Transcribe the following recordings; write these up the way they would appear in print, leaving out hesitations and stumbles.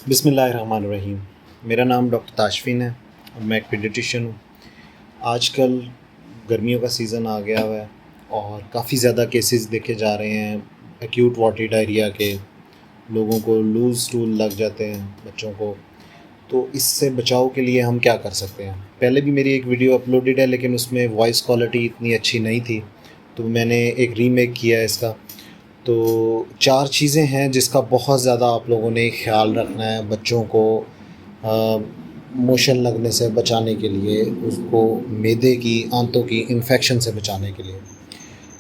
بسم اللہ الرحمن الرحیم۔ میرا نام ڈاکٹر تاشفین ہے اور میں ایک پیڈیٹیشین ہوں۔ آج کل گرمیوں کا سیزن آ گیا ہوا ہے اور کافی زیادہ کیسز دیکھے جا رہے ہیں ایکیوٹ واٹری ڈائریا کے۔ لوگوں کو لوز اسٹول لگ جاتے ہیں بچوں کو، تو اس سے بچاؤ کے لیے ہم کیا کر سکتے ہیں؟ پہلے بھی میری ایک ویڈیو اپلوڈڈ ہے لیکن اس میں وائس کوالٹی اتنی اچھی نہیں تھی، تو میں نے ایک ری میک کیا ہے اس کا۔ تو 4 چیزیں ہیں جس کا بہت زیادہ آپ لوگوں نے خیال رکھنا ہے بچوں کو موشن لگنے سے بچانے کے لیے، اس کو معدے کی آنتوں کی انفیکشن سے بچانے کے لیے۔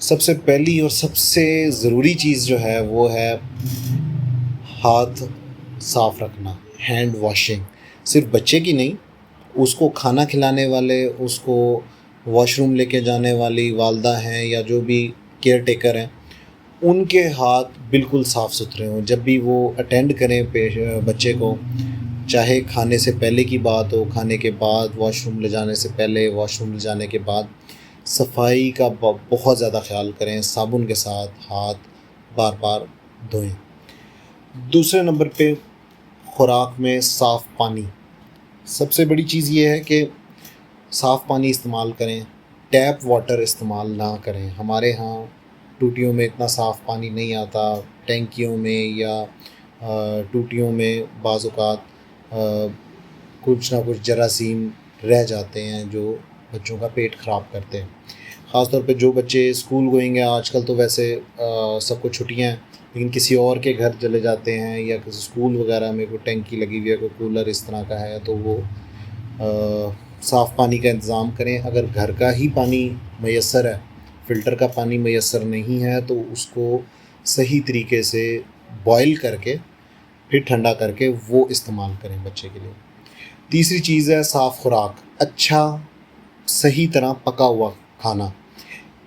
سب سے پہلی اور سب سے ضروری چیز جو ہے وہ ہے ہاتھ صاف رکھنا، ہینڈ واشنگ۔ صرف بچے کی نہیں، اس کو کھانا کھلانے والے، اس کو واش روم لے کے جانے والی والدہ ہیں یا جو بھی کیئر ٹیکر ہیں، ان کے ہاتھ بالکل صاف ستھرے ہوں۔ جب بھی وہ اٹینڈ کریں بچے کو، چاہے کھانے سے پہلے کی بات ہو، کھانے کے بعد، واش روم لے جانے سے پہلے، واش روم لے جانے کے بعد، صفائی کا بہت زیادہ خیال کریں، صابن کے ساتھ ہاتھ بار بار دھوئیں۔ دوسرے نمبر پہ خوراک میں صاف پانی۔ سب سے بڑی چیز یہ ہے کہ صاف پانی استعمال کریں، ٹیپ واٹر استعمال نہ کریں۔ ہمارے ہاں ٹوٹیوں میں اتنا صاف پانی نہیں آتا، ٹینکیوں میں یا ٹوٹیوں میں بعض اوقات کچھ نہ کچھ جراثیم رہ جاتے ہیں جو بچوں کا پیٹ خراب کرتے ہیں۔ خاص طور پہ جو بچے اسکول گوئنگ ہیں، آج کل تو ویسے سب کو چھٹیاں ہیں، لیکن کسی اور کے گھر چلے جاتے ہیں یا کسی اسکول وغیرہ میں کوئی ٹینکی لگی ہوئی ہے، کوئی کولر اس طرح کا ہے، تو وہ صاف پانی کا انتظام کریں۔ اگر گھر کا ہی پانی میسر ہے، فلٹر کا پانی میسر نہیں ہے، تو اس کو صحیح طریقے سے بوائل کر کے پھر ٹھنڈا کر کے وہ استعمال کریں بچے کے لیے۔ تیسری چیز ہے صاف خوراک، اچھا صحیح طرح پکا ہوا کھانا۔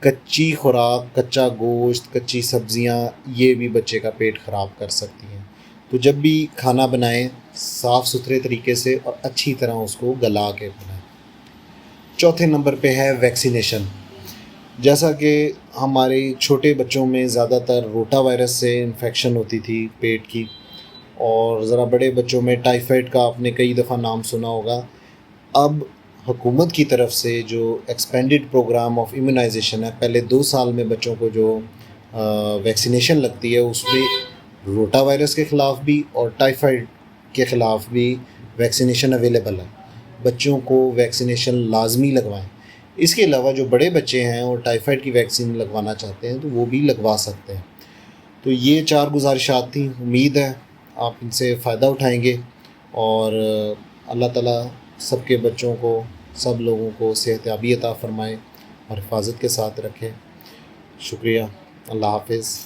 کچی خوراک، کچا گوشت، کچی سبزیاں، یہ بھی بچے کا پیٹ خراب کر سکتی ہیں۔ تو جب بھی کھانا بنائیں صاف ستھرے طریقے سے اور اچھی طرح اس کو گلا کے بنائیں۔ چوتھے نمبر پہ ہے ویکسینیشن۔ جیسا کہ ہمارے چھوٹے بچوں میں زیادہ تر روٹا وائرس سے انفیکشن ہوتی تھی پیٹ کی، اور ذرا بڑے بچوں میں ٹائیفائڈ کا آپ نے کئی دفعہ نام سنا ہوگا۔ اب حکومت کی طرف سے جو ایکسپینڈڈ پروگرام آف ایمیونائزیشن ہے، پہلے 2 سال میں بچوں کو جو ویکسینیشن لگتی ہے، اس میں روٹا وائرس کے خلاف بھی اور ٹائیفائڈ کے خلاف بھی ویکسینیشن اویلیبل ہے۔ بچوں کو ویکسینیشن لازمی لگوائیں۔ اس کے علاوہ جو بڑے بچے ہیں اور ٹائیفائڈ کی ویکسین لگوانا چاہتے ہیں تو وہ بھی لگوا سکتے ہیں۔ تو یہ 4 گزارشات تھیں، امید ہے آپ ان سے فائدہ اٹھائیں گے، اور اللہ تعالیٰ سب کے بچوں کو، سب لوگوں کو صحت یابی عطا فرمائے اور حفاظت کے ساتھ رکھے۔ شکریہ، اللہ حافظ۔